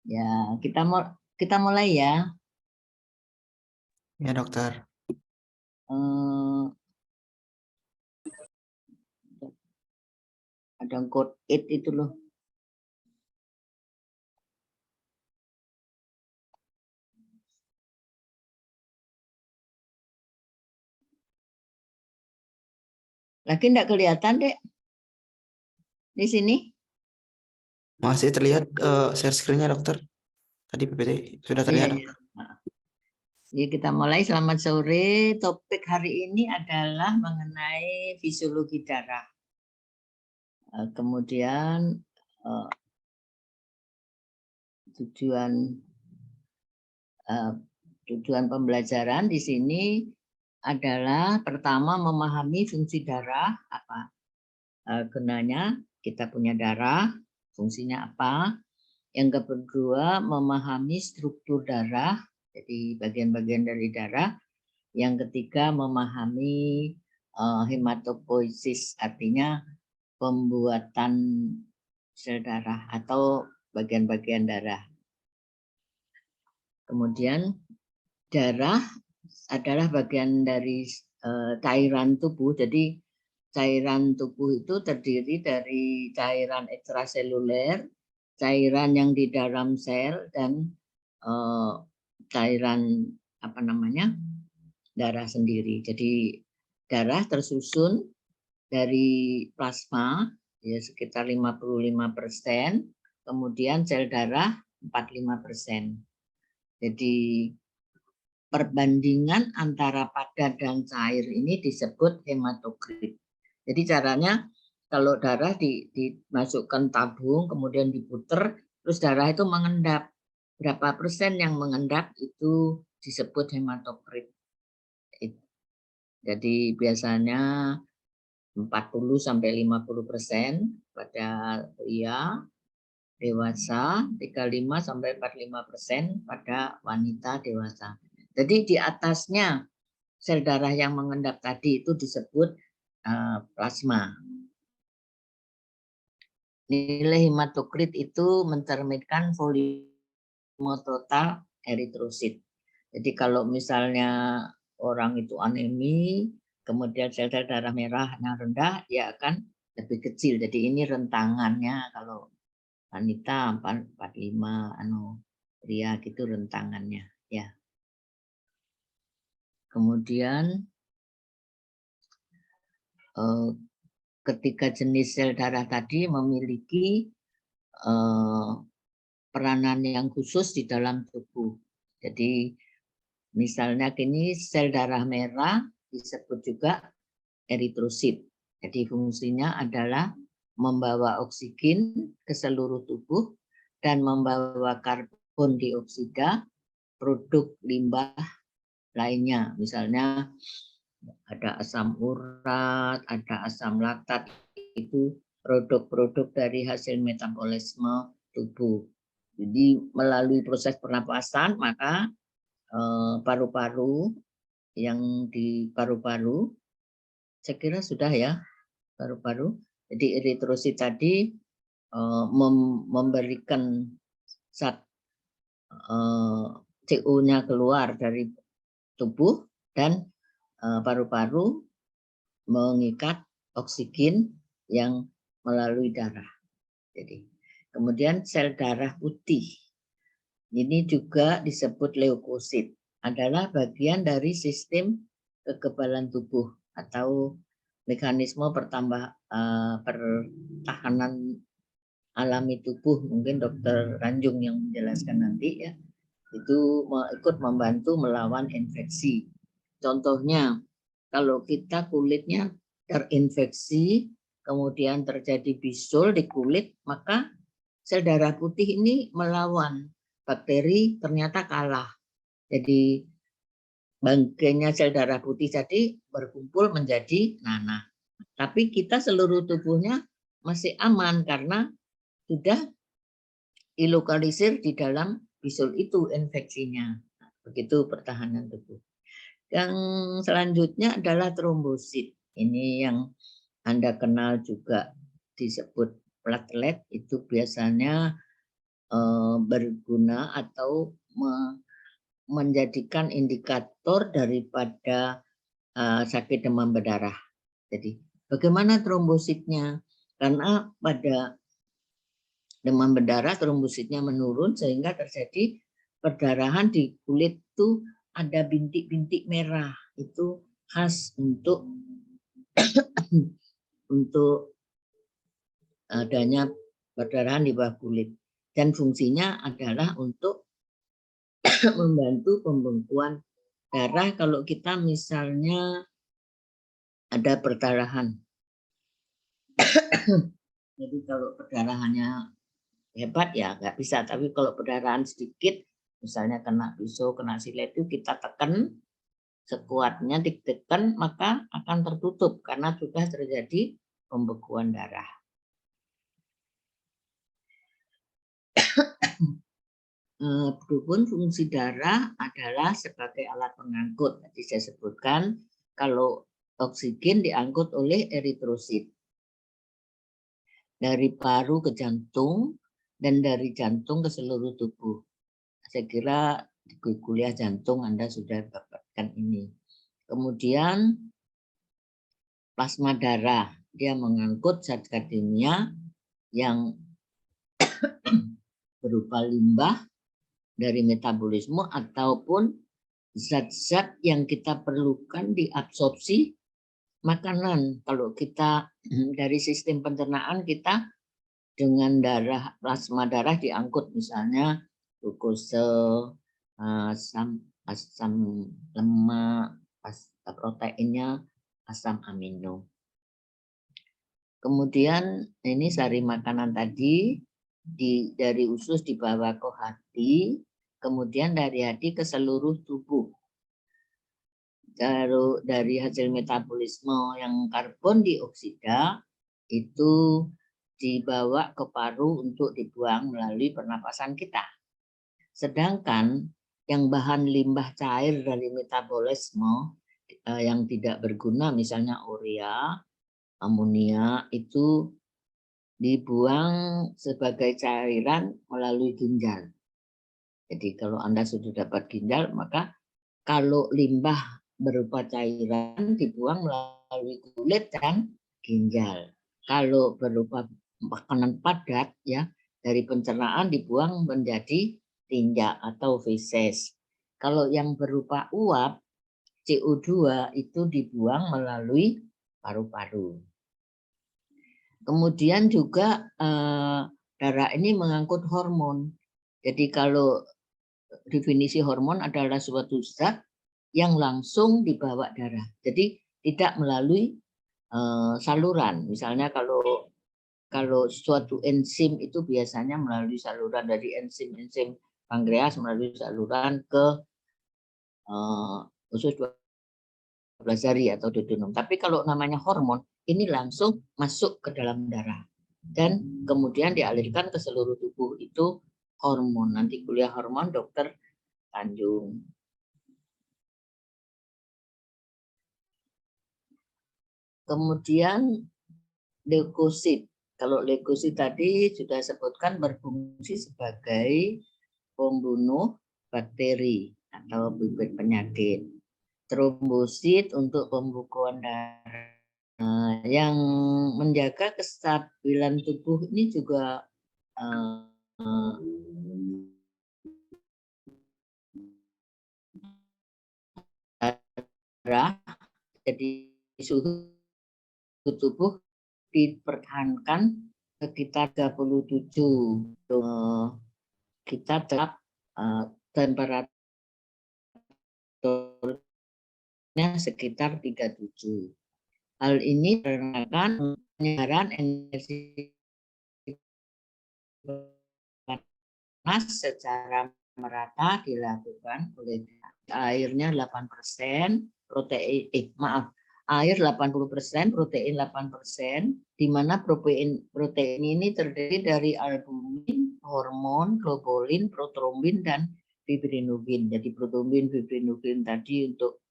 Ya, kita mulai ya. Ya, dokter. Ada code 8 itu loh. Lagi enggak kelihatan, Dek? Di sini? Masih terlihat share screen-nya, dokter. Tadi PPT sudah terlihat, Iya. dokter. Jadi kita mulai. Selamat sore. Topik hari ini adalah mengenai fisiologi darah. Kemudian tujuan pembelajaran di sini adalah pertama memahami fungsi darah, apa gunanya kita punya darah, fungsinya apa. Yang kedua, memahami struktur darah, jadi bagian-bagian dari darah. Yang ketiga, memahami hematopoiesis, artinya pembuatan sel darah atau bagian-bagian darah. Kemudian darah adalah bagian dari cairan tubuh. Jadi cairan tubuh itu terdiri dari cairan ekstraseluler, cairan yang di dalam sel, dan cairan darah sendiri. Jadi darah tersusun dari plasma ya sekitar 55%, kemudian sel darah 45%. Jadi perbandingan antara padat dan cair ini disebut hematokrit. Jadi caranya kalau darah dimasukkan tabung kemudian diputer, terus darah itu mengendap. Berapa persen yang mengendap itu disebut hematokrit. Jadi biasanya 40-50% pada pria dewasa, 35-45% pada wanita dewasa. Jadi di atasnya sel darah yang mengendap tadi itu disebut plasma. Nilai hematokrit itu mencerminkan volume total eritrosit. Jadi kalau misalnya orang itu anemi, kemudian sel-sel darah merahnya rendah, ya akan lebih kecil. Jadi ini rentangannya kalau wanita 45, pria gitu rentangannya ya. Kemudian ketika jenis sel darah tadi memiliki peranan yang khusus di dalam tubuh. Jadi misalnya kini sel darah merah disebut juga eritrosit. Jadi fungsinya adalah membawa oksigen ke seluruh tubuh dan membawa karbon dioksida, produk limbah lainnya. Misalnya ada asam urat, ada asam laktat, itu produk-produk dari hasil metabolisme tubuh. Jadi melalui proses pernapasan maka paru-paru, yang di paru-paru saya kira sudah ya, paru-paru. Jadi eritrosit tadi memberikan zat CO-nya keluar dari tubuh dan paru-paru mengikat oksigen yang melalui darah. Jadi kemudian sel darah putih ini juga disebut leukosit, adalah bagian dari sistem kekebalan tubuh atau mekanisme pertahanan alami tubuh. Mungkin Dokter Ranjung yang menjelaskan nanti ya. Itu ikut membantu melawan infeksi. Contohnya kalau kita kulitnya terinfeksi, kemudian terjadi bisul di kulit, maka sel darah putih ini melawan bakteri, ternyata kalah. Jadi bangkainya sel darah putih tadi berkumpul menjadi nanah. Tapi kita seluruh tubuhnya masih aman karena sudah dilokalisir di dalam bisul itu infeksinya. Begitu pertahanan tubuh. Yang selanjutnya adalah trombosit. Ini yang Anda kenal juga disebut platelet. Itu biasanya berguna atau menjadikan indikator daripada sakit demam berdarah. Jadi bagaimana trombositnya? Karena pada demam berdarah trombositnya menurun sehingga terjadi perdarahan di kulit itu ada bintik-bintik merah. Itu khas untuk adanya perdarahan di bawah kulit. Dan fungsinya adalah untuk membantu pembekuan darah kalau kita misalnya ada perdarahan. Jadi kalau perdarahannya hebat ya nggak bisa, tapi kalau perdarahan sedikit, misalnya kena pisau, kena silet itu kita tekan sekuatnya, ditekan maka akan tertutup karena sudah terjadi pembekuan darah. Berhubung fungsi darah adalah sebagai alat pengangkut. Tadi saya sebutkan kalau oksigen diangkut oleh eritrosit dari paru ke jantung dan dari jantung ke seluruh tubuh. Saya kira di kuliah jantung Anda sudah dapatkan ini. Kemudian plasma darah, dia mengangkut zat-zat kimia yang berupa limbah dari metabolisme ataupun zat-zat yang kita perlukan diabsorpsi makanan. Kalau kita dari sistem pencernaan kita dengan darah, plasma darah diangkut misalnya glukose, asam lemak, proteinnya asam amino. Kemudian ini sari makanan tadi dari usus dibawa ke hati, kemudian dari hati ke seluruh tubuh. Dari hasil metabolisme yang karbon dioksida itu dibawa ke paru untuk dibuang melalui pernapasan kita. Sedangkan yang bahan limbah cair dari metabolisme yang tidak berguna, misalnya urea, amonia, itu dibuang sebagai cairan melalui ginjal. Jadi kalau Anda sudah dapat ginjal, maka kalau limbah berupa cairan dibuang melalui kulit dan ginjal. Kalau berupa makanan padat ya dari pencernaan dibuang menjadi tinja atau feses. Kalau yang berupa uap CO2 itu dibuang melalui paru-paru. Kemudian juga darah ini mengangkut hormon. Jadi kalau definisi hormon adalah suatu zat yang langsung dibawa darah. Jadi tidak melalui saluran. Misalnya kalau suatu enzim itu biasanya melalui saluran dari enzim pankreas melalui saluran ke usus 12 jari atau duodenum. Tapi kalau namanya hormon ini langsung masuk ke dalam darah dan kemudian dialirkan ke seluruh tubuh. Itu hormon. Nanti kuliah hormon Dokter Tanjung. Kemudian leukosit. Kalau leukosit tadi sudah sebutkan berfungsi sebagai pembunuh bakteri atau bibit penyakit. Trombosit untuk pembekuan darah. Yang menjaga kestabilan tubuh ini juga darah, jadi suhu tubuh dipertahankan sekitar 37. Kita tetap temperaturnya sekitar 37. Hal ini dikarenakan penyebaran energi panas secara merata dilakukan oleh airnya 8%, air 80%, protein 8%, di mana protein ini terdiri dari albumin, hormon, globulin, protrombin, dan fibrinubin. Jadi protrombin, fibrinubin tadi untuk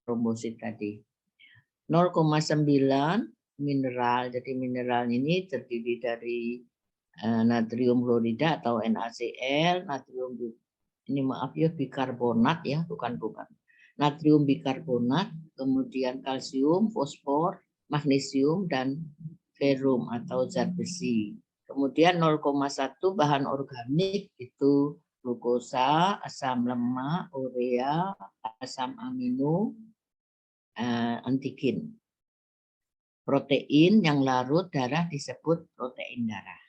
trombosit tadi. 0,9 mineral. Jadi mineral ini terdiri dari natrium klorida atau NaCl, ini maaf ya bikarbonat ya, bukan. Natrium bikarbonat, kemudian kalsium, fosfor, magnesium dan ferum atau zat besi. Kemudian 0,1 bahan organik itu glukosa, asam lemak, urea, asam amino, antigen. Protein yang larut darah disebut protein darah.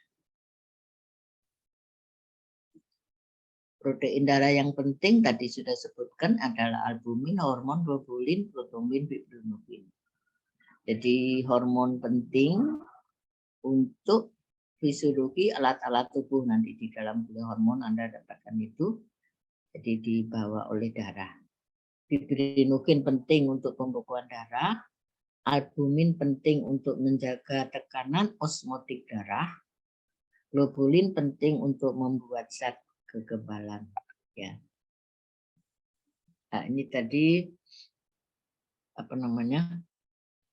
Protein darah yang penting tadi sudah sebutkan adalah albumin, hormon, globulin, protomin, fibrinogen. Jadi hormon penting untuk fisiologi alat-alat tubuh, nanti di dalam kuliah hormon Anda dapatkan itu. Jadi dibawa oleh darah. Fibrinogen penting untuk pembekuan darah, albumin penting untuk menjaga tekanan osmotik darah, globulin penting untuk membuat zat kekebalan. Ya. Nah, ini tadi apa namanya?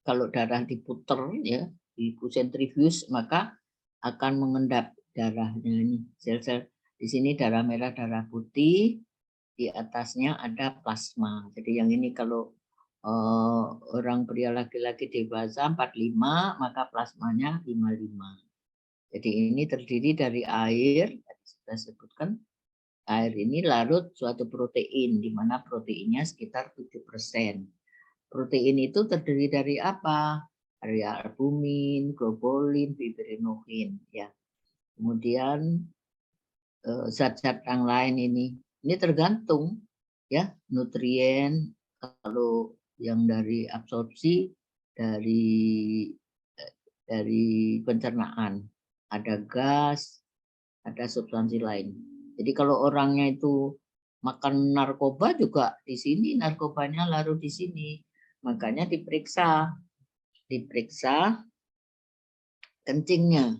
Kalau darah diputer ya, di sentrifuge, maka akan mengendap darahnya ini. Sel-sel di sini darah merah, darah putih, di atasnya ada plasma. Jadi yang ini kalau orang pria laki-laki dewasa 45, maka plasmanya 55. Jadi ini terdiri dari air, tadi sudah sebutkan, air ini larut suatu protein, di mana proteinnya sekitar 7%. Protein itu terdiri dari apa? Dari albumin, globulin, fibrinogen, ya. Kemudian zat-zat yang lain ini tergantung ya, nutrien. Kalau yang dari absorpsi dari pencernaan, ada gas, ada substansi lain. Jadi kalau orangnya itu makan narkoba juga di sini, narkobanya larut di sini. Makanya diperiksa kencingnya.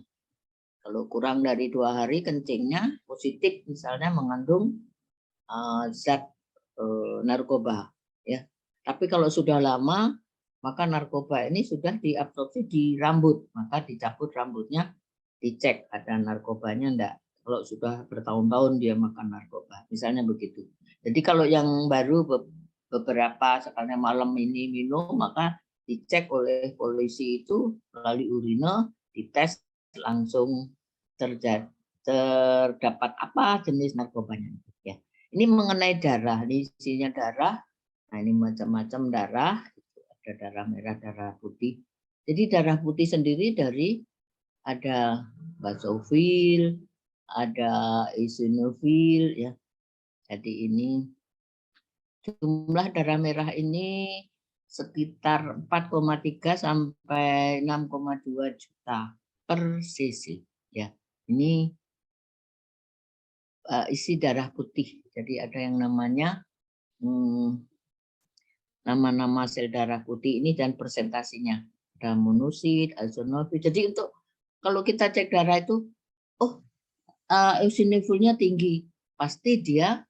Kalau kurang dari 2 hari kencingnya positif, misalnya mengandung zat narkoba, ya. Tapi kalau sudah lama, maka narkoba ini sudah diabsorpsi di rambut, maka dicabut rambutnya, dicek ada narkobanya enggak. Kalau sudah bertahun-tahun dia makan narkoba, misalnya begitu. Jadi kalau yang baru beberapa sekalian malam ini minum, maka dicek oleh polisi itu melalui urine, dites langsung terdapat apa jenis narkobanya. Ya. Ini mengenai darah, ini isinya darah. Nah ini macam-macam darah, ada darah merah, darah putih. Jadi darah putih sendiri dari ada basofil, ada eosinofil, ya. Jadi ini jumlah darah merah ini sekitar 4,3 sampai 6,2 juta per cc, ya. Ini isi darah putih. Jadi ada yang namanya nama-nama sel darah putih ini dan presentasinya. Ada monosit, eosinophil. Jadi untuk kalau kita cek darah itu, oh eosinofilnya tinggi, pasti dia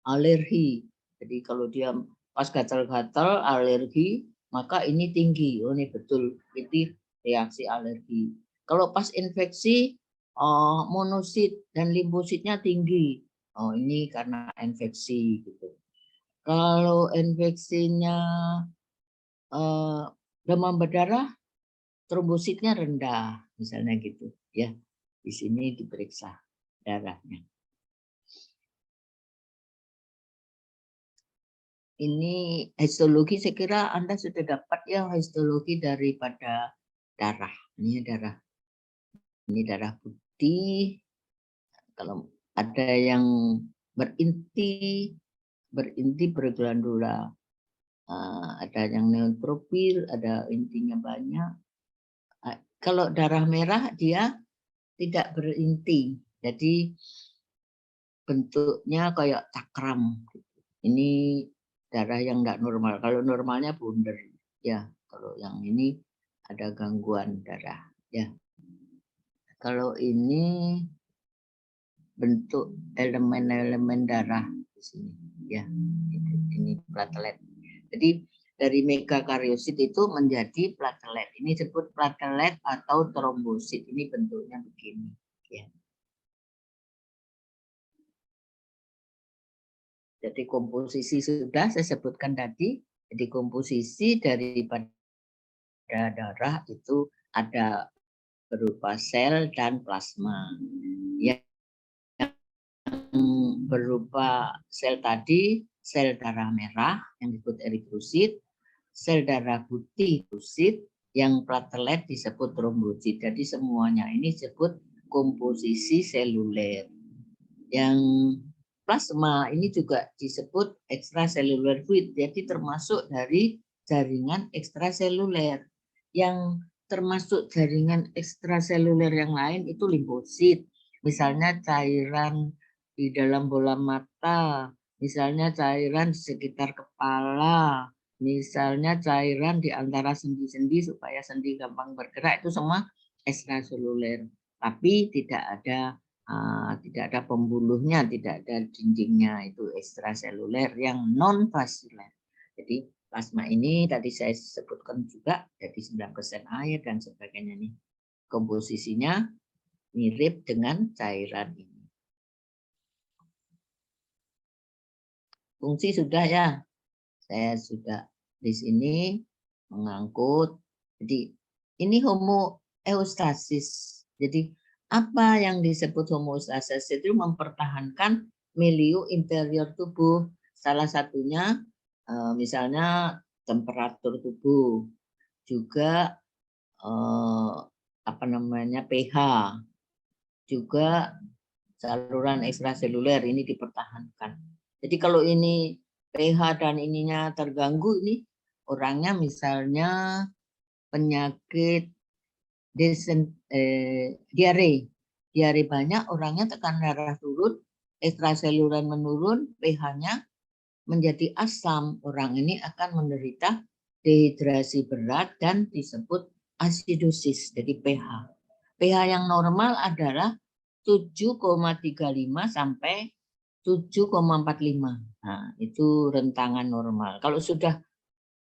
alergi. Jadi kalau dia pas gatal-gatal alergi, maka ini tinggi. Oh ini betul, itu reaksi alergi. Kalau pas infeksi monosit dan limfositnya tinggi. Oh ini karena infeksi gitu. Kalau infeksinya demam berdarah, trombositnya rendah, misalnya gitu ya. Di sini diperiksa darahnya. Ini histologi, saya kira Anda sudah dapat ya histologi daripada darah. Ini darah. Ini darah putih. Kalau ada yang berinti berglandula, ada yang neutrofil, ada intinya banyak. Kalau darah merah dia tidak berinti, jadi bentuknya kayak cakram. Ini darah yang tidak normal. Kalau normalnya bundar, ya. Kalau yang ini ada gangguan darah, ya. Kalau ini bentuk elemen-elemen darah di sini, ya. Ini platelet. Jadi dari megakariosit itu menjadi platelet. Ini disebut platelet atau trombosit. Ini bentuknya begini. Ya. Jadi komposisi sudah saya sebutkan tadi. Jadi komposisi daripada darah itu ada berupa sel dan plasma. Yang berupa sel tadi, sel darah merah yang disebut eritrosit, sel darah putih trombosit, yang platelet disebut trombosit. Jadi semuanya ini disebut komposisi seluler. Yang plasma ini juga disebut ekstraseluler fluid, jadi termasuk dari jaringan ekstraseluler. Yang termasuk jaringan ekstraseluler yang lain itu limfosit, misalnya cairan di dalam bola mata, misalnya cairan di sekitar kepala, misalnya cairan di antara sendi-sendi supaya sendi gampang bergerak, itu semua ekstraseluler. Tapi tidak ada pembuluhnya, tidak ada dindingnya, itu ekstraseluler yang non vaskuler. Jadi plasma ini tadi saya sebutkan juga jadi 9% air dan sebagainya nih. Komposisinya mirip dengan cairan ini. Fungsi sudah ya. Saya sudah di sini mengangkut. Jadi ini homeostasis. Jadi apa yang disebut homeostasis itu mempertahankan milieu interior tubuh. Salah satunya misalnya temperatur tubuh, juga pH, juga saluran ekstraseluler ini dipertahankan. Jadi kalau ini pH dan ininya terganggu, ini orangnya misalnya penyakit diare banyak, orangnya tekanan darah turun, ekstraseluler menurun, pH-nya menjadi asam, orang ini akan menderita dehidrasi berat dan disebut asidosis. Jadi pH yang normal adalah 7,35 sampai 7,45. Nah, itu rentangan normal. Kalau sudah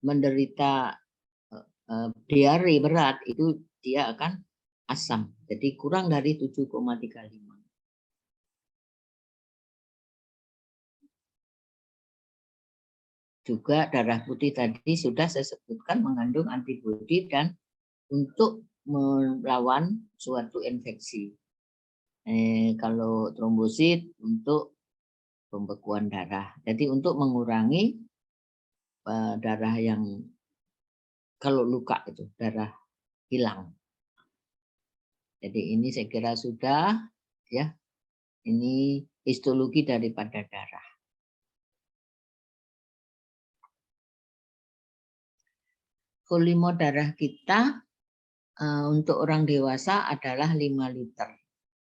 menderita diare berat, itu dia akan asam. Jadi kurang dari 7,35. Juga darah putih tadi sudah saya sebutkan mengandung antibodi dan untuk melawan suatu infeksi. Kalau trombosit untuk pembekuan darah. Jadi untuk mengurangi darah yang kalau luka itu darah hilang. Jadi ini saya kira sudah ya. Ini histologi daripada darah. Volume darah kita untuk orang dewasa adalah 5 liter.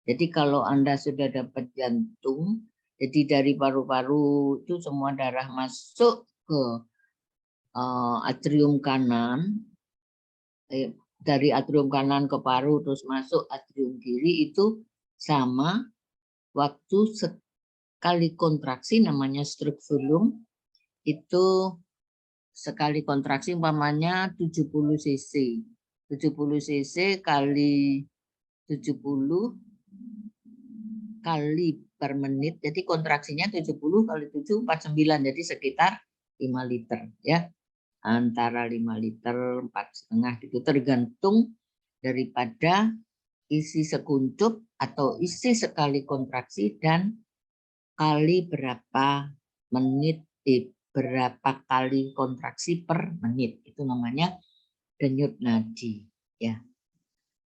Jadi kalau Anda sudah dapat jantung, jadi dari paru-paru itu semua darah masuk ke atrium kanan, dari atrium kanan ke paru terus masuk atrium kiri, itu sama waktu sekali kontraksi, namanya stroke volume, itu sekali kontraksi umpamanya 70 cc. 70 cc kali 70 kali per menit. Jadi kontraksinya 70 kali 7 49, jadi sekitar 5 liter ya. Antara 5 liter 4,5 itu tergantung daripada isi sekuncup atau isi sekali kontraksi dan kali berapa menit, berapa kali kontraksi per menit, itu namanya denyut nadi ya.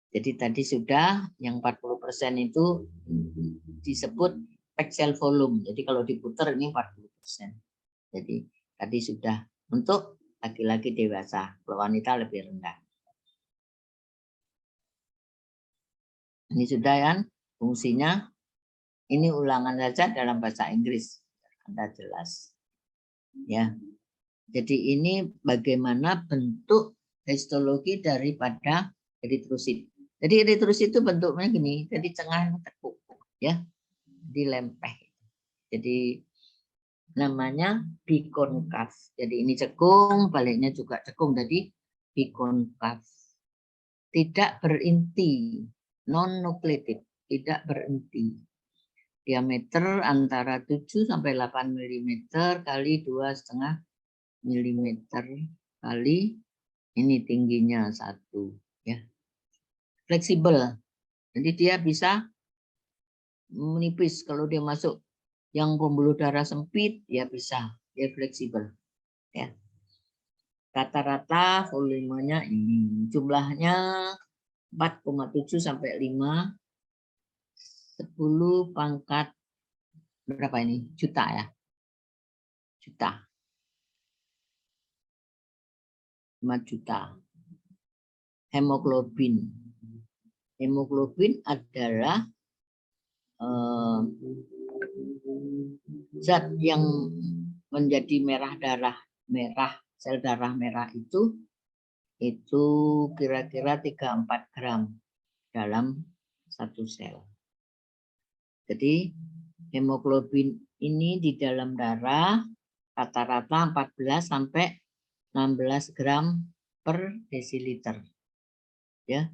Jadi tadi sudah yang 40% itu disebut pixel volume. Jadi kalau diputar ini 40%. Jadi tadi sudah untuk laki-laki dewasa, kalau wanita lebih rendah. Ini sudah kan fungsinya. Ini ulangan saja dalam bahasa Inggris. Anda jelas. Ya. Jadi ini bagaimana bentuk histologi daripada eritrosit. Jadi eritrosit itu bentuknya gini, jadi cengahnya tekuk ya, dilempeh. Jadi namanya bikonkav. Jadi ini cekung, baliknya juga cekung, jadi bikonkav. Tidak berinti, non nukleated. tidak berhenti. Diameter antara 7 sampai 8 mm kali 2,5 mm kali ini tingginya 1 ya. Fleksibel. Jadi dia bisa menipis kalau dia masuk yang pembuluh darah sempit, dia bisa, dia fleksibel ya. Rata-rata volumenya ini, jumlahnya 4,7 sampai 5, 10 pangkat berapa ini? Juta ya. Juta. 5 juta. Hemoglobin. Hemoglobin adalah zat yang menjadi merah darah merah, sel darah merah itu kira-kira 3-4 gram dalam satu sel. Jadi hemoglobin ini di dalam darah rata-rata 14 sampai 16 gram per desiliter ya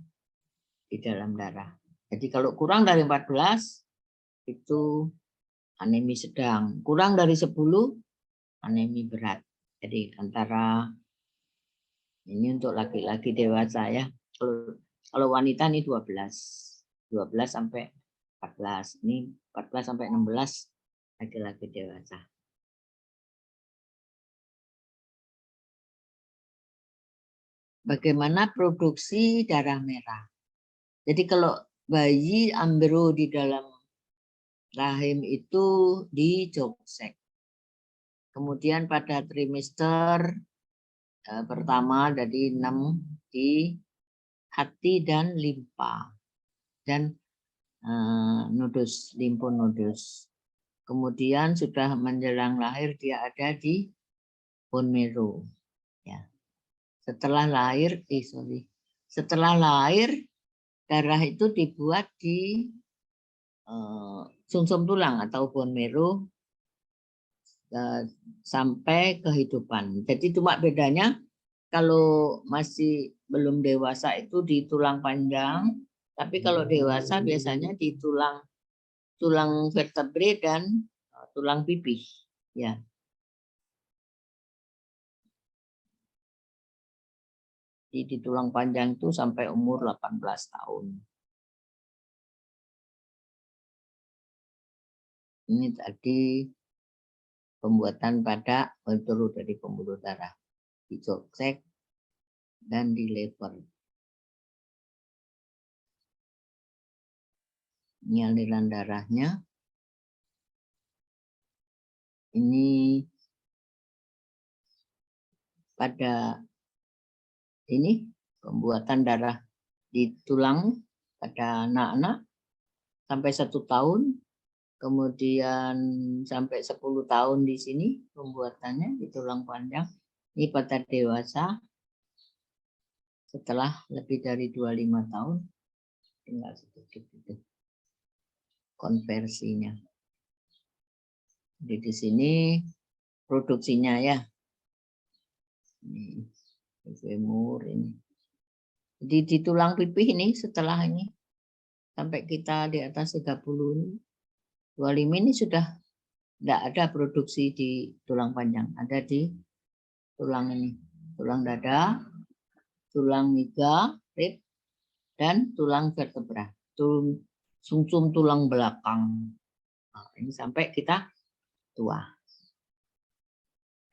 di dalam darah. Jadi kalau kurang dari 14 itu anemi sedang, kurang dari 10 anemi berat. Jadi antara ini untuk laki-laki dewasa ya. Kalau wanita ini 12 sampai 14. Ini 14 sampai 16 laki-laki dewasa. Bagaimana produksi darah merah? Jadi kalau bayi embrio di dalam rahim itu dijoksek. Kemudian pada trimester pertama dari 6 di hati dan limpa dan nodus, limfonodus. Kemudian sudah menjelang lahir dia ada di bone marrow. Ya. Setelah lahir, setelah lahir darah itu dibuat di sumsum tulang atau bone marrow sampai kehidupan. Jadi cuma bedanya kalau masih belum dewasa itu di tulang panjang, tapi kalau dewasa biasanya di tulang vertebre dan tulang pipih. Ya. Di tulang panjang itu sampai umur 18 tahun. Ini tadi pembuatan pada menurut dari pembuluh darah. Dijoksek dan di lever. Ini aliran darahnya. Ini pada ini pembuatan darah di tulang pada anak-anak sampai 1 tahun, kemudian sampai 10 tahun di sini pembuatannya di tulang panjang. Ini pada dewasa setelah lebih dari 25 tahun tinggal sedikit itu konversinya. Jadi di sini produksinya ya. Ini femur ini. Jadi di tulang pipih ini setelah ini sampai kita di atas 30 ini, 25 ini sudah tidak ada produksi di tulang panjang, ada di tulang ini, tulang dada, tulang iga, rib, dan tulang vertebra, sumsum tulang belakang. Nah, ini sampai kita tua.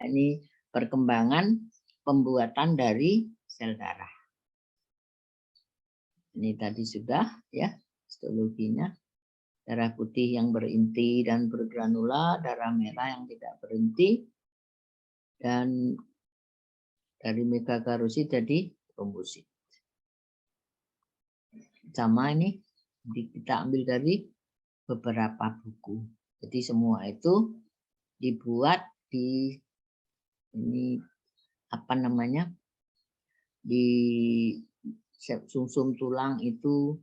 Ini perkembangan pembuatan dari sel darah. Ini tadi sudah ya histologinya. Darah putih yang berinti dan bergranula, darah merah yang tidak berinti, dan dari megakarosit jadi trombosit. Sama ini kita ambil dari beberapa buku. Jadi semua itu dibuat di ini apa namanya di sumsum tulang itu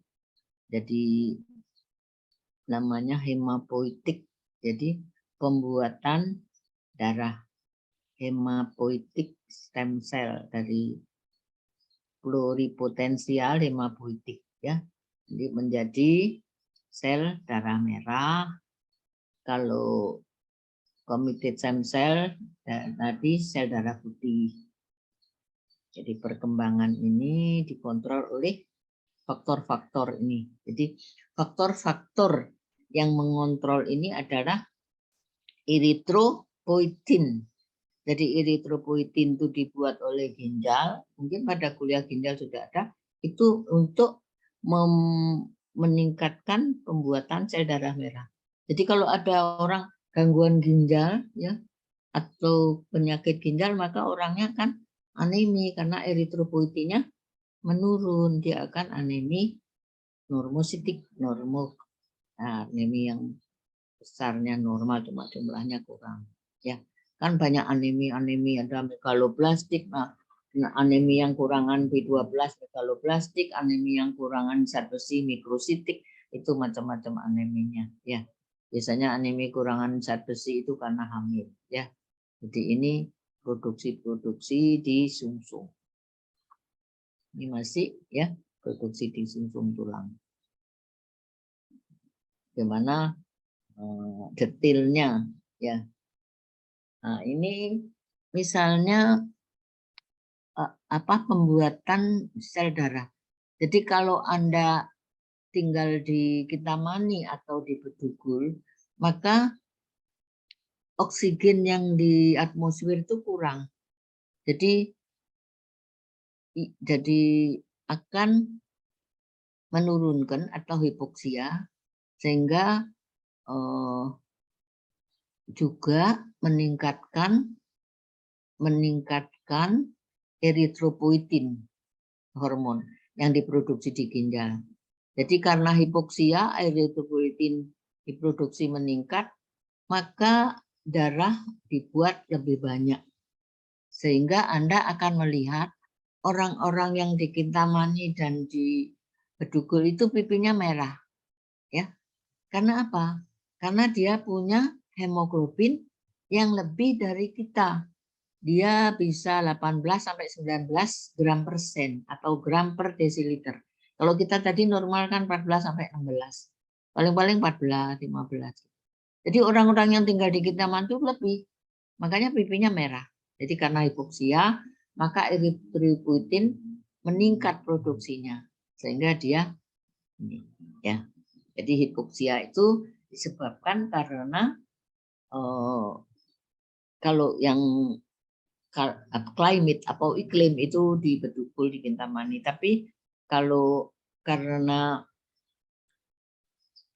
jadi namanya hemapoietik. Jadi pembuatan darah hemapoietik stem cell dari pluripotensial hemapoietik ya. Jadi menjadi sel darah merah. Kalau committed stem cell tadi sel darah putih. Jadi perkembangan ini dikontrol oleh faktor-faktor ini. Jadi faktor-faktor yang mengontrol ini adalah eritropoietin. Jadi eritropoietin itu dibuat oleh ginjal, mungkin pada kuliah ginjal sudah ada, itu untuk meningkatkan pembuatan sel darah merah. Jadi kalau ada orang gangguan ginjal ya atau penyakit ginjal, maka orangnya kan anemi karena eritropoietinnya menurun, dia akan anemi normositik, anemi yang besarnya normal cuma jumlahnya kurang ya. Kan banyak anemi ada megaloblastik, anemi yang kurangan B12 megaloblastik, anemi yang kurangan zat besi mikrositik, itu macam-macam aneminya ya. Biasanya anemi kurangan zat besi itu karena hamil ya. Jadi ini produksi di sumsum. Ini masih ya produksi di sumsum tulang. Bagaimana detailnya ya. Nah, ini misalnya pembuatan sel darah. Jadi kalau Anda tinggal di Kintamani atau di Bedugul, maka oksigen yang di atmosfer itu kurang. Jadi akan menurunkan atau hipoksia sehingga juga meningkatkan eritropoietin hormon yang diproduksi di ginjal. Jadi karena hipoksia eritropoietin diproduksi meningkat, maka darah dibuat lebih banyak. Sehingga Anda akan melihat orang-orang yang di Kintamani dan di Bedugul itu pipinya merah. Ya. Karena apa? Karena dia punya hemoglobin yang lebih dari kita. Dia bisa 18 sampai 19 gram persen atau gram per desiliter. Kalau kita tadi normal kan 14 sampai 16. Paling-paling 14, 15. Jadi orang-orang yang tinggal di Kintamani itu lebih. Makanya pipinya merah. Jadi karena hipoksia, maka eritropoietin meningkat produksinya. Sehingga dia ini ya. Jadi hipoksia itu disebabkan karena kalau yang climate atau iklim itu di Bedugul di Kintamani, tapi kalau karena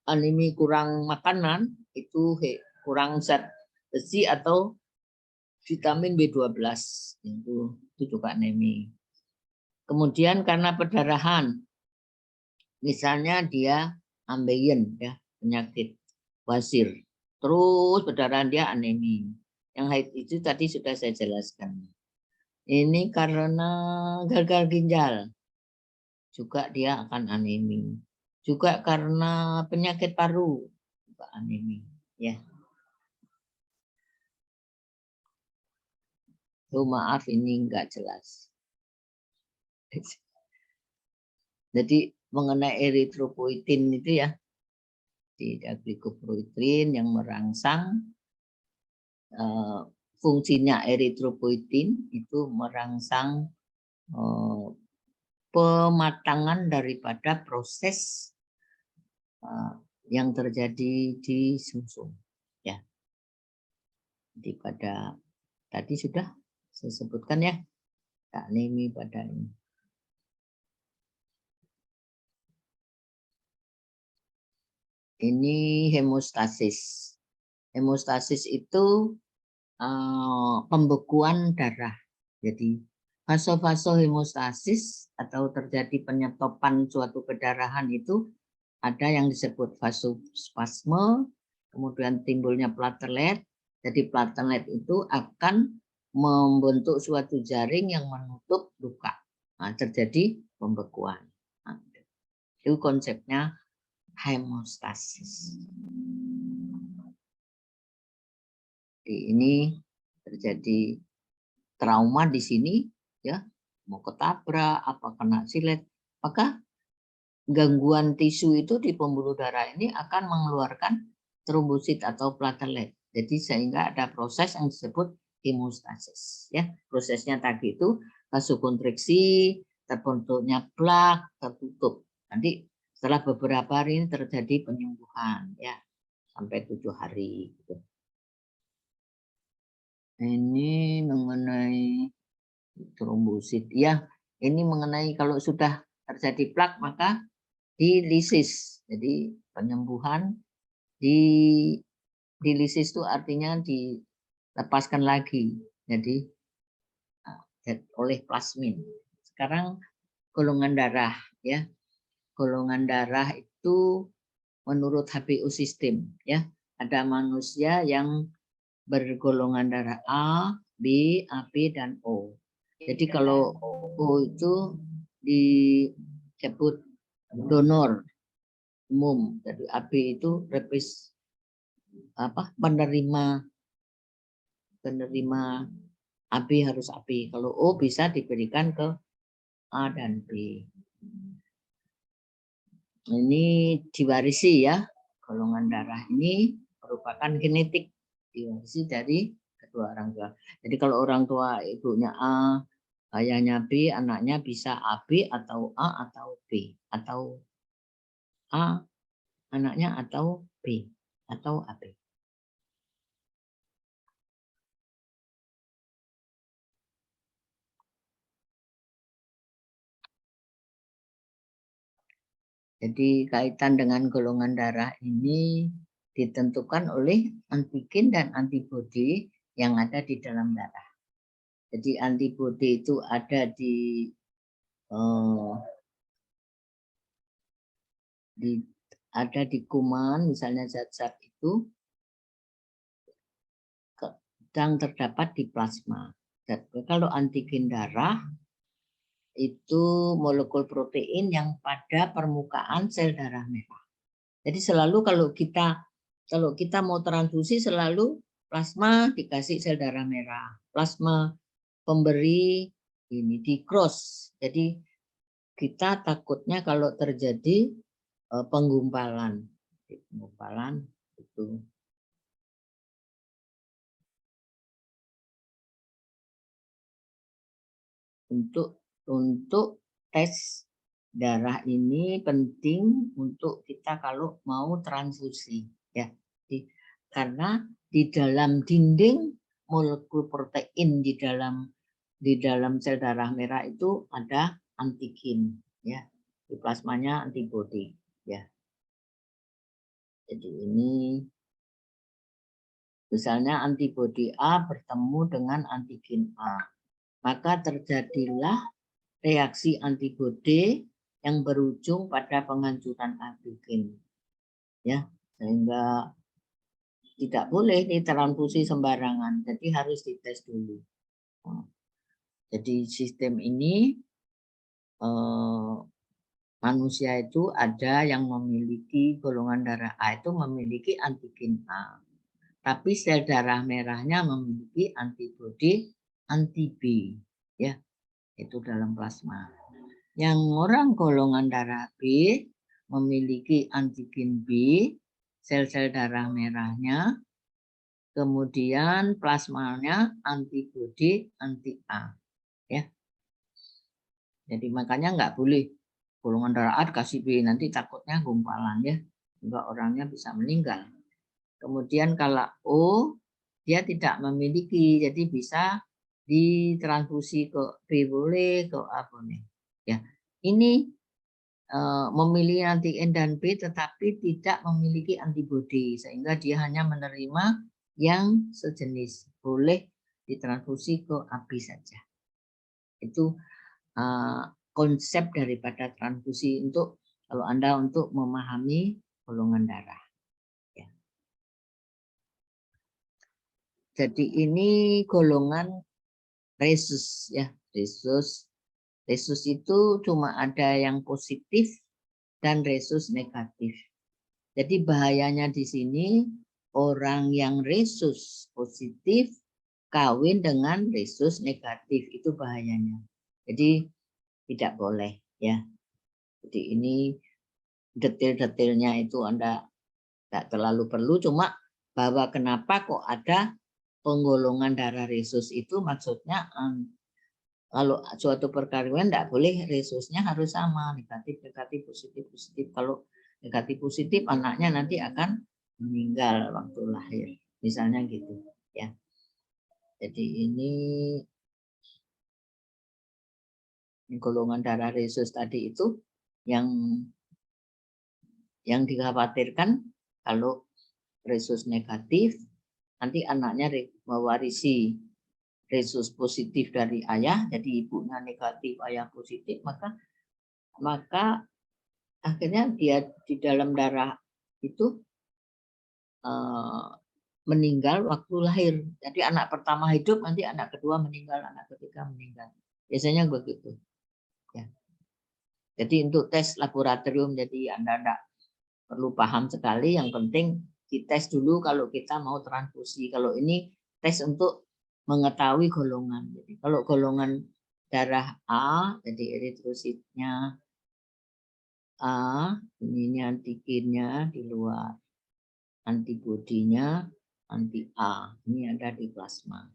anemi kurang makanan itu kurang zat besi atau vitamin B12 itu juga anemi. Kemudian karena perdarahan, misalnya dia ambeien ya, penyakit wasir, terus perdarahan dia anemi. Yang haid itu tadi sudah saya jelaskan. Ini karena gagal ginjal, juga dia akan anemi. Juga karena penyakit paru, juga anemi. Ya. Oh, maaf ini enggak jelas. Jadi mengenai eritropoietin itu ya, tidak glikoprotein yang merangsang fungsinya eritropoietin itu merangsang pematangan daripada proses yang terjadi di sumsum ya. Jadi pada tadi sudah saya sebutkan ya, anemi pada ini. Ini hemostasis. Hemostasis itu pembekuan darah. Jadi fase-fase hemostasis atau terjadi penyetopan suatu pendarahan itu ada yang disebut vasospasme, kemudian timbulnya platelet. Jadi platelet itu akan membentuk suatu jaring yang menutup luka. Nah, terjadi pembekuan. Nah, itu konsepnya hemostasis. Jadi ini terjadi trauma di sini ya, mau ketabrak apa kena silet, maka gangguan tisu itu di pembuluh darah ini akan mengeluarkan trombosit atau platelet. Jadi sehingga ada proses yang disebut hemostasis. Ya, prosesnya tadi itu vasokonstriksi, terbentuknya plak, tertutup. Nanti setelah beberapa hari ini terjadi penyembuhan, ya, sampai 7 hari. Gitu. Ini mengenai trombosit, ya. Ini mengenai kalau sudah terjadi plak maka dilisis. Jadi penyembuhan dilisis itu artinya dilepaskan lagi. Jadi oleh plasmin. Sekarang golongan darah, ya. Golongan darah itu menurut HbO sistem, ya. Ada manusia yang bergolongan darah A, B, AB dan O. Jadi kalau O itu disebut donor umum, jadi AB itu penerima AB harus AB. Kalau O bisa diberikan ke A dan B. Ini diwarisi, ya. Golongan darah ini merupakan genetik, diwarisi dari kedua orang tua. Jadi kalau orang tua ibunya A, ayahnya B, anaknya bisa AB atau A atau B, atau A anaknya atau B atau AB. Jadi kaitan dengan golongan darah ini ditentukan oleh antigen dan antibodi yang ada di dalam darah. Jadi antibodi itu ada di kuman, misalnya zat-zat itu sedang terdapat di plasma. Kalau antigen darah itu molekul protein yang pada permukaan sel darah merah. Jadi selalu kalau kita mau transfusi selalu plasma dikasih sel darah merah, plasma pemberi ini di cross. Jadi kita takutnya kalau terjadi penggumpalan itu. Untuk tes darah ini penting untuk kita kalau mau transfusi, ya. Karena di dalam dinding molekul protein di dalam sel darah merah itu ada antigen, ya. Di plasmanya antibodi, ya. Jadi ini misalnya antibodi A bertemu dengan antigen A, maka terjadilah reaksi antibodi yang berujung pada penghancuran antigen, ya, sehingga tidak boleh ditransfusi sembarangan, jadi harus dites dulu. Jadi sistem ini manusia itu ada yang memiliki golongan darah A itu memiliki antigen A, tapi sel darah merahnya memiliki antibodi anti B, ya, itu dalam plasma. Yang orang golongan darah B memiliki antigen B, sel-sel darah merahnya, kemudian plasmanya antibodi anti A, ya. Jadi makanya nggak boleh golongan darah A dikasih B, nanti takutnya gumpalan, ya, sehingga orangnya bisa meninggal. Kemudian kalau O dia tidak memiliki, jadi bisa ditransfusi ke B boleh, ke A boleh, ya. Ini memilih antigen dan B tetapi tidak memiliki antibodi, sehingga dia hanya menerima yang sejenis, boleh ditransfusi ke AB saja. Itu konsep daripada transfusi untuk kalau Anda untuk memahami golongan darah, ya. Jadi ini golongan resus, ya, resus. Resus itu cuma ada yang positif dan resus negatif. Jadi bahayanya di sini orang yang resus positif kawin dengan resus negatif, itu bahayanya. Jadi tidak boleh, ya. Jadi ini detail-detailnya itu Anda tidak terlalu perlu, cuma bahwa kenapa kok ada penggolongan darah resus itu maksudnya kalau suatu perkawinan tidak boleh resusnya harus sama, negatif, negatif, positif, positif. Kalau negatif positif anaknya nanti akan meninggal waktu lahir, misalnya gitu ya. Jadi ini golongan darah resus tadi itu yang dikhawatirkan kalau resus negatif nanti anaknya mewarisi resus positif dari ayah, jadi ibunya negatif, ayah positif, maka akhirnya dia di dalam darah itu meninggal waktu lahir. Jadi anak pertama hidup, nanti anak kedua meninggal, anak ketiga meninggal. Biasanya begitu. Ya. Jadi untuk tes laboratorium, jadi Anda tidak perlu paham sekali. Yang penting dites dulu kalau kita mau transfusi. Kalau ini tes untuk mengetahui golongan. Jadi kalau golongan darah A, jadi eritrositnya A, ini antigennya di luar, antibodinya anti A, ini ada di plasma.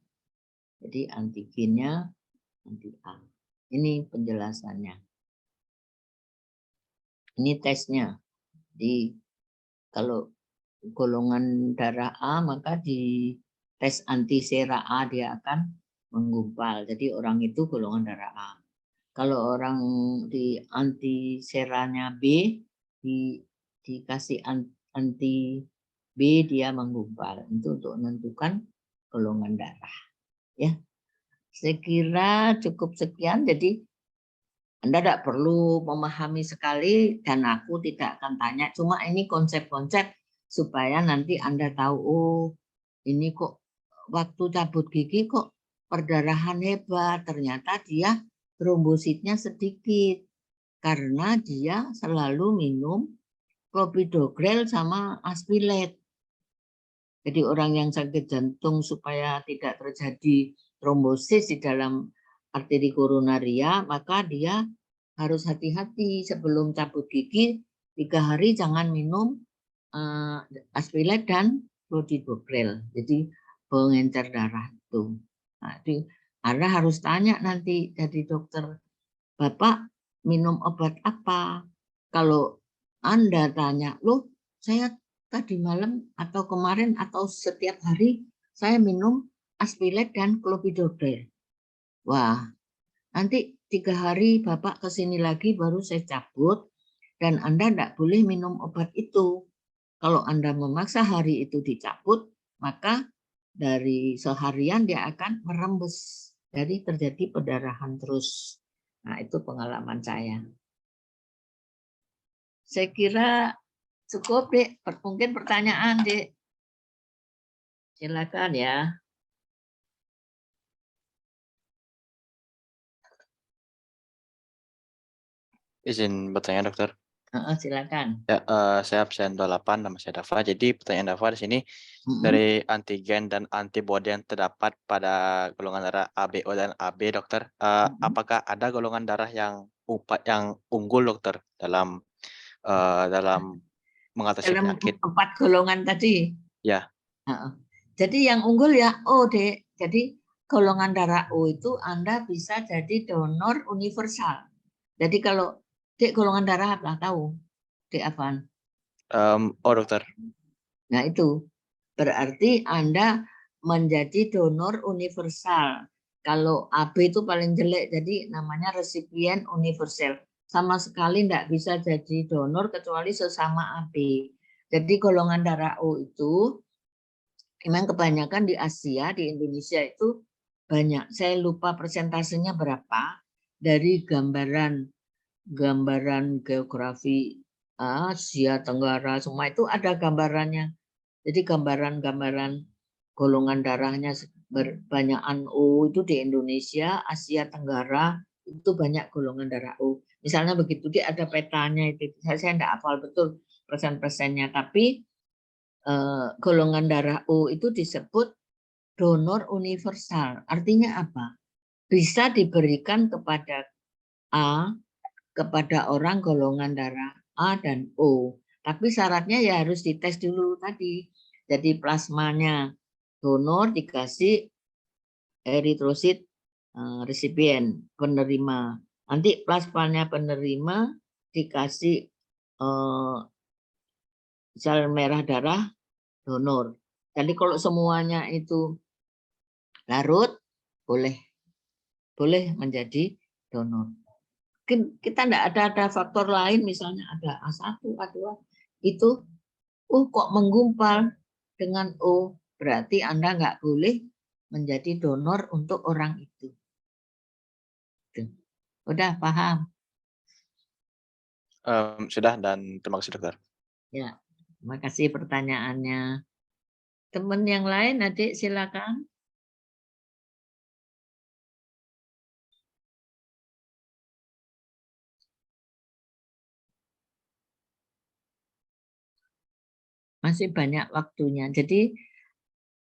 Jadi antigennya anti A. Ini penjelasannya. Ini tesnya. Jadi kalau golongan darah A maka di tes antisera A dia akan menggumpal. Jadi orang itu golongan darah A. Kalau orang di antiseranya B dikasih anti B dia menggumpal. Itu untuk menentukan golongan darah. Ya, saya kira cukup sekian. Jadi Anda tidak perlu memahami sekali dan aku tidak akan tanya. Cuma ini konsep-konsep supaya nanti Anda tahu, oh ini kok waktu cabut gigi kok perdarahan hebat. Ternyata dia trombositnya sedikit karena dia selalu minum clopidogrel sama aspilet. Jadi orang yang sakit jantung supaya tidak terjadi trombosis di dalam arteri koronaria, maka dia harus hati-hati sebelum cabut gigi 3 hari jangan minum aspilet dan clopidogrel. Jadi pengencer darah itu. Nah, Anda harus tanya nanti jadi dokter, Bapak minum obat apa? Kalau Anda tanya, loh saya tadi malam atau kemarin atau setiap hari saya minum aspilet dan clopidogrel. Wah, nanti 3 hari Bapak kesini lagi baru saya cabut dan Anda tidak boleh minum obat itu. Kalau Anda memaksa hari itu dicabut, maka dari seharian dia akan merembes. Jadi terjadi perdarahan terus. Nah, itu pengalaman saya. Saya kira cukup, Dek. Mungkin pertanyaan, Dek. Silakan ya. Izin bertanya, dokter. Silakan. Ya, saya absen 28, nama saya Dava. Jadi pertanyaan Dava di sini dari antigen dan antibodi yang terdapat pada golongan darah ABO dan AB, dokter. Apakah ada golongan darah yang unggul, dokter, dalam mengatasi Dalam penyakit? 4 golongan tadi. Ya. Jadi yang unggul ya O, Dek. Jadi golongan darah O itu Anda bisa jadi donor universal. Jadi kalau Dek golongan darah apa? Tahu? Dek apaan? Dokter. Nah itu berarti Anda menjadi donor universal. Kalau AB itu paling jelek, jadi namanya resipien universal. Sama sekali tidak bisa jadi donor kecuali sesama AB. Jadi golongan darah O itu memang kebanyakan di Asia, di Indonesia itu banyak. Saya lupa persentasenya berapa dari gambaran geografi Asia Tenggara, semua itu ada gambarannya. Jadi gambaran golongan darahnya berbanyakan O itu di Indonesia, Asia Tenggara itu banyak golongan darah O. Misalnya begitu, dia ada petanya itu. Saya tidak hafal betul persen-persennya, tapi golongan darah O itu disebut donor universal. Artinya apa? Bisa diberikan kepada A, kepada orang golongan darah A dan O. Tapi syaratnya ya harus dites dulu tadi. Jadi plasmanya donor dikasih eritrosit resipien penerima. Nanti plasmanya penerima dikasih sel merah darah donor. Jadi kalau semuanya itu larut, boleh menjadi donor. Kita tidak ada faktor lain, misalnya ada A1, A2, itu kok menggumpal dengan O, berarti Anda nggak boleh menjadi donor untuk orang itu. Udah paham? Sudah, dan terima kasih dokter. Ya, terima kasih pertanyaannya. Teman yang lain, adik silakan. Masih banyak waktunya. Jadi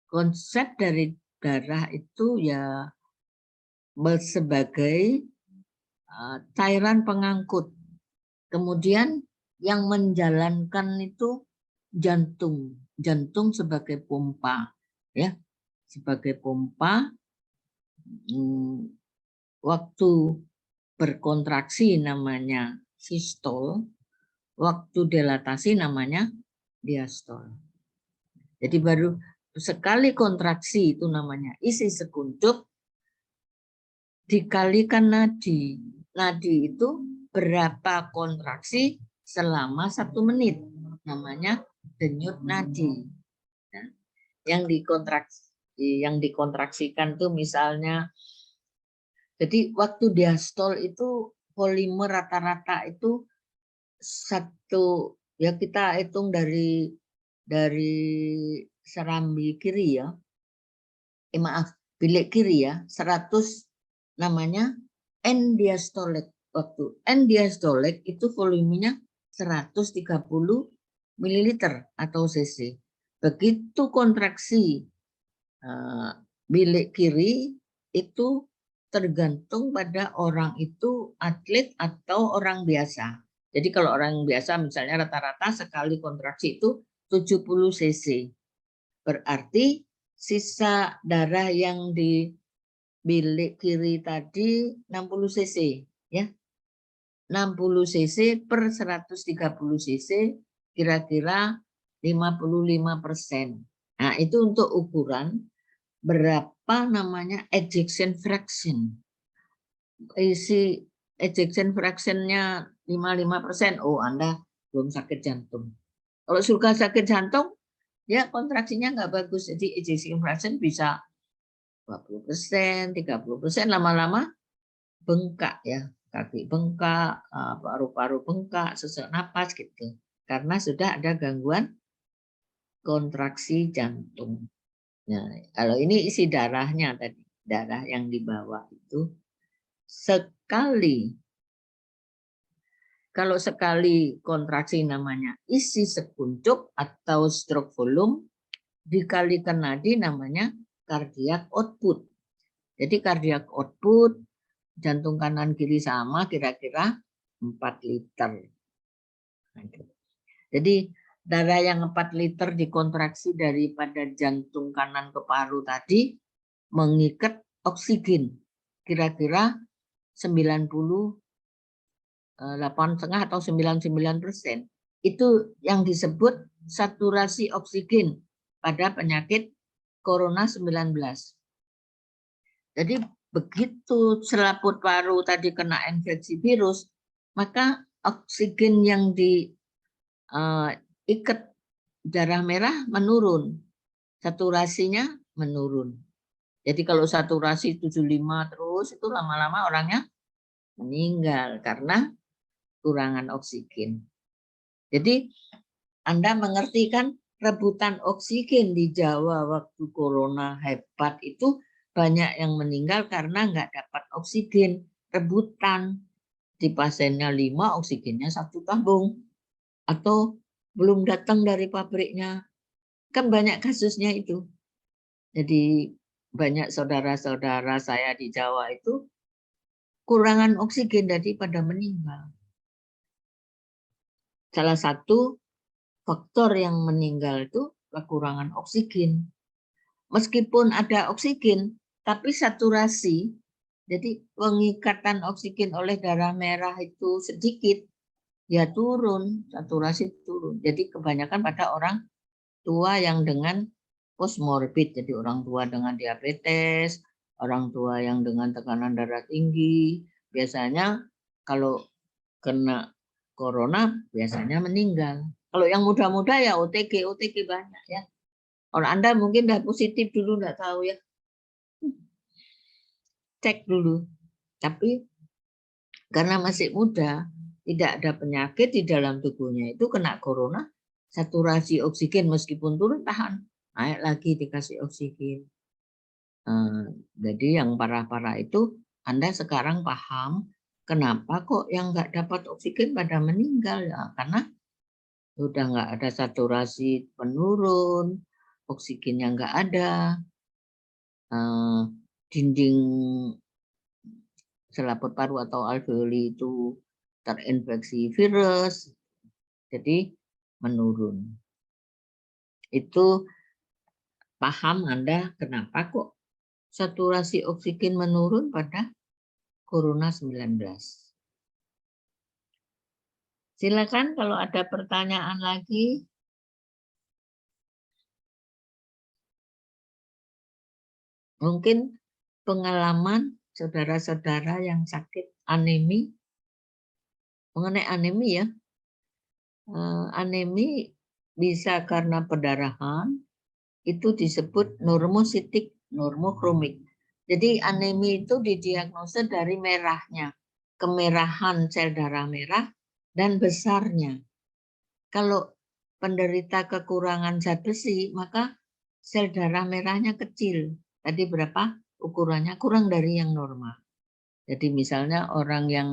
konsep dari darah itu ya sebagai cairan pengangkut. Kemudian yang menjalankan itu jantung. Jantung sebagai pompa, ya, sebagai pompa. Waktu berkontraksi namanya sistol, waktu dilatasi namanya diastol. Jadi baru sekali kontraksi itu namanya isi sekuncup dikalikan nadi. Nadi itu berapa kontraksi selama 1 menit, namanya denyut nadi. Nah, yang dikontraksikan tuh misalnya, jadi waktu diastol itu volume rata-rata itu 1, ya kita hitung dari serambi kiri ya. Maaf, bilik kiri ya, 100 namanya end diastolic. Waktu end diastolic itu volumenya 130 ml atau cc. Begitu kontraksi bilik kiri itu tergantung pada orang itu atlet atau orang biasa. Jadi kalau orang biasa misalnya rata-rata sekali kontraksi itu 70 cc. Berarti sisa darah yang di bilik kiri tadi 60 cc, ya. 60 cc per 130 cc kira-kira 55%. Nah, itu untuk ukuran berapa namanya ejection fraction. Isi ejection fractionnya 55%, oh Anda belum sakit jantung. Kalau suka sakit jantung, ya kontraksinya nggak bagus, jadi ejection fraction bisa 20%, 30%, lama-lama bengkak ya, kaki bengkak, paru-paru bengkak, sesak napas gitu, karena sudah ada gangguan kontraksi jantung. Nah, kalau ini isi darahnya tadi, darah yang dibawa itu sekali, kalau sekali kontraksi namanya isi sekuncup atau stroke volume, dikalikan nadi namanya cardiac output. Jadi cardiac output jantung kanan kiri sama kira-kira 4 liter. Jadi darah yang 4 liter dikontraksi daripada jantung kanan ke paru tadi mengikat oksigen kira-kira 98,5 atau 99%. Itu yang disebut saturasi oksigen pada penyakit Corona 19. Jadi begitu selaput paru tadi kena infeksi virus, maka oksigen yang diikat darah merah menurun, saturasinya menurun. Jadi kalau saturasi 75 terus, itu lama-lama orangnya meninggal karena kurangan oksigen. Jadi Anda mengerti kan, rebutan oksigen di Jawa waktu corona hebat itu banyak yang meninggal karena nggak dapat oksigen, rebutan. Di pasiennya 5, oksigennya 1 tabung. Atau belum datang dari pabriknya. Kan banyak kasusnya itu. Jadi banyak saudara-saudara saya di Jawa itu kurangan oksigen daripada meninggal. salah satu faktor yang meninggal itu kekurangan oksigen. Meskipun ada oksigen, tapi saturasi, jadi pengikatan oksigen oleh darah merah itu sedikit, ya turun, saturasi turun. Jadi kebanyakan pada orang tua yang dengan komorbid, jadi orang tua dengan diabetes, orang tua yang dengan tekanan darah tinggi, biasanya kalau kena corona biasanya meninggal. Kalau yang muda-muda ya OTG banyak ya. Kalau Anda mungkin udah positif dulu, nggak tahu ya. Cek dulu. Tapi karena masih muda, tidak ada penyakit di dalam tubuhnya, itu kena corona, saturasi oksigen meskipun turun tahan, naik lagi dikasih oksigen. Jadi yang parah-parah itu Anda sekarang paham kenapa kok yang nggak dapat oksigen pada meninggal ya, karena udah nggak ada saturasi menurun, oksigennya nggak ada, dinding selaput paru atau alveoli itu terinfeksi virus, jadi menurun. Itu paham Anda kenapa kok saturasi oksigen menurun pada Corona 19. Silakan kalau ada pertanyaan lagi. Mungkin pengalaman saudara-saudara yang sakit anemi, mengenai anemi ya. Anemi bisa karena pendarahan, itu disebut normositik, normokromik. Jadi anemi itu didiagnosa dari merahnya, kemerahan sel darah merah dan besarnya. Kalau penderita kekurangan zat besi, maka sel darah merahnya kecil. Tadi berapa ukurannya? Kurang dari yang normal. Jadi misalnya orang yang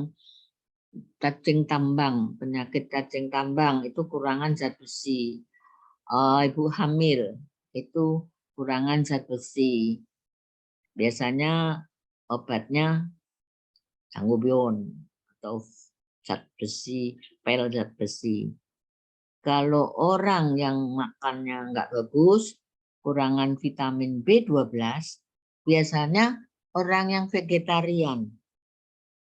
cacing tambang, penyakit cacing tambang itu kurangan zat besi. Ibu hamil itu kurangan zat besi. Biasanya obatnya sangobion atau zat besi, pel zat besi. Kalau orang yang makannya nggak bagus, kurangan vitamin B12, biasanya orang yang vegetarian.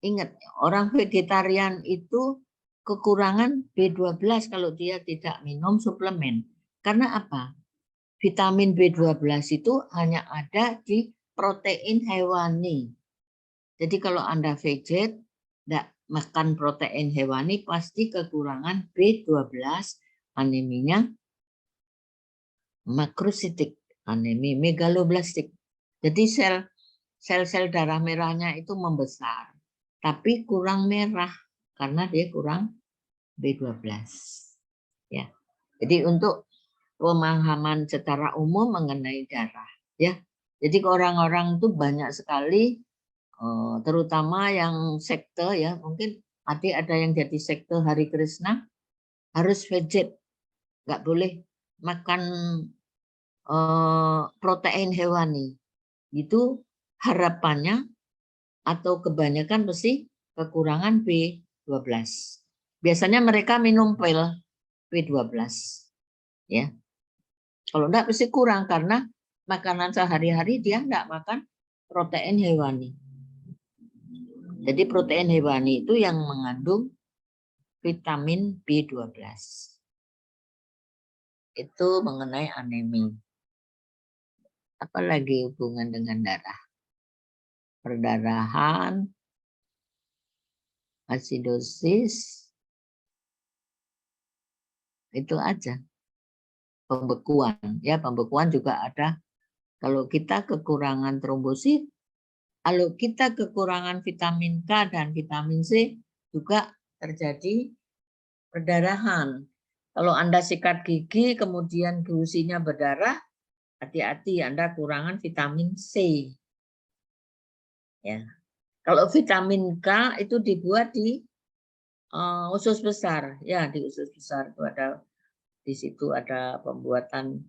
Ingat, orang vegetarian itu kekurangan B12 kalau dia tidak minum suplemen. Karena apa? Vitamin B12 itu hanya ada di protein hewani. Jadi kalau Anda veget, tidak makan protein hewani, pasti kekurangan B12, aneminya makrositik, anemi megaloblastik. Jadi sel-sel darah merahnya itu membesar, tapi kurang merah karena dia kurang B12. Ya. Jadi untuk pemahaman secara umum mengenai darah, ya. Jadi orang-orang itu banyak sekali, terutama yang sekte ya, mungkin ada yang jadi sekte Hari Krishna, harus veget, nggak boleh makan protein hewani. Itu harapannya atau kebanyakan mesti kekurangan B12. Biasanya mereka minum pil B12. Ya. Kalau enggak pasti kurang karena makanan sehari-hari dia enggak makan protein hewani. Jadi protein hewani itu yang mengandung vitamin B12. Itu mengenai anemi. Apalagi hubungan dengan darah. Perdarahan, asidosis, itu aja. Pembekuan, ya pembekuan juga ada. Kalau kita kekurangan trombosit, kalau kita kekurangan vitamin K dan vitamin C, juga terjadi perdarahan. Kalau Anda sikat gigi, kemudian gusinya berdarah, hati-hati Anda kurangan vitamin C. Ya. Kalau vitamin K itu dibuat di usus besar, ya di usus besar itu ada, di situ ada pembuatan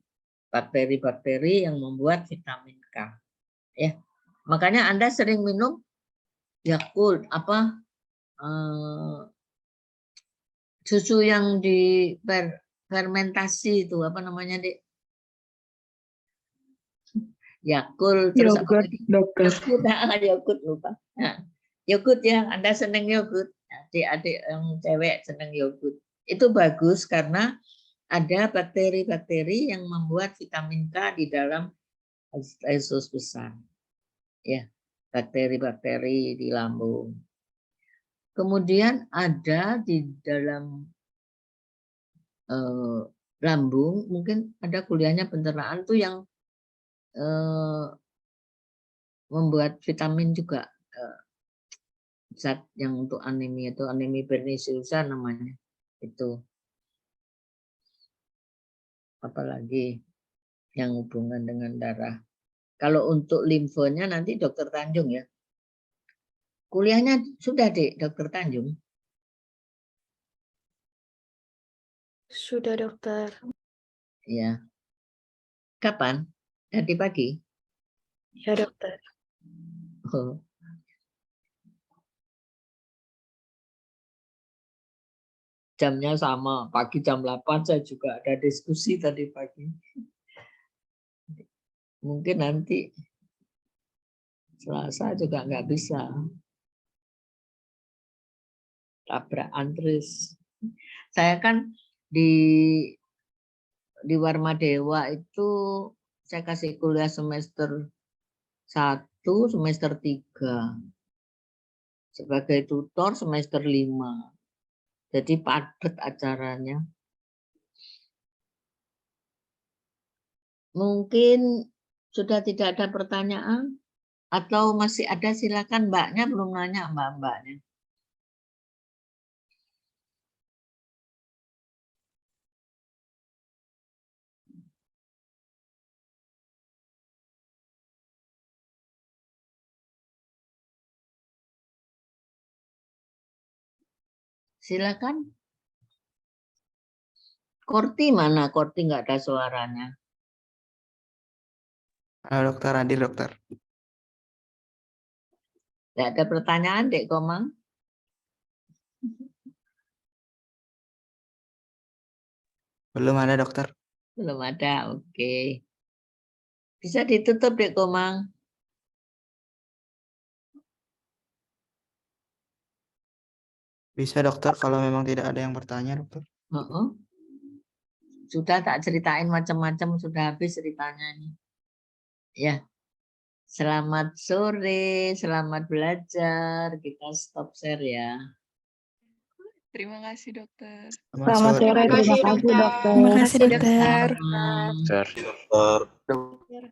bakteri-bakteri yang membuat vitamin K. Ya, makanya Anda sering minum Yakult, Susu yang di fermentasi itu apa namanya, Dek? Yakult, terus apa Yogurt, lagi? dokter. Yogurt lupa. Nah, yogurt ya, Anda seneng yogurt. Adik-adik yang cewek seneng yogurt. Itu bagus karena ada bakteri-bakteri yang membuat vitamin K di dalam usus besar. Ya, bakteri-bakteri di lambung. Kemudian ada di dalam lambung, mungkin ada kuliahnya pencernaan tuh yang membuat vitamin juga, zat yang untuk anemia itu anemia perniciousa namanya itu. Apalagi yang hubungan dengan darah. Kalau untuk limfonya nanti Dokter Tanjung ya. Kuliahnya sudah, Dek, Dokter Tanjung? Sudah, dokter. Ya. Kapan? Tadi pagi? Ya, dokter. Oh. Jamnya sama, pagi jam 8 saya juga ada diskusi tadi pagi. Mungkin nanti Selasa juga nggak bisa. Tabrakan terus. Saya kan di Warma Dewa itu saya kasih kuliah semester 1, semester 3. Sebagai tutor semester 5. Jadi padat acaranya. Mungkin sudah tidak ada pertanyaan atau masih ada, silakan Mbaknya belum nanya, Mbak-mbaknya. Silakan. Korti mana? Korti nggak ada suaranya. Halo dokter, hadir dokter. Nggak ada pertanyaan, Dek Komang? Belum ada dokter. Belum ada, oke. Bisa ditutup, Dek Komang. Bisa dokter kalau memang tidak ada yang bertanya dokter. Sudah tak ceritain macam-macam, sudah habis ceritanya ini. Ya. Selamat sore, selamat belajar. Kita stop share ya. Terima kasih, dokter. Selamat sore, terima kasih, dokter. Terima kasih, dokter. Sama. Dokter. Dokter.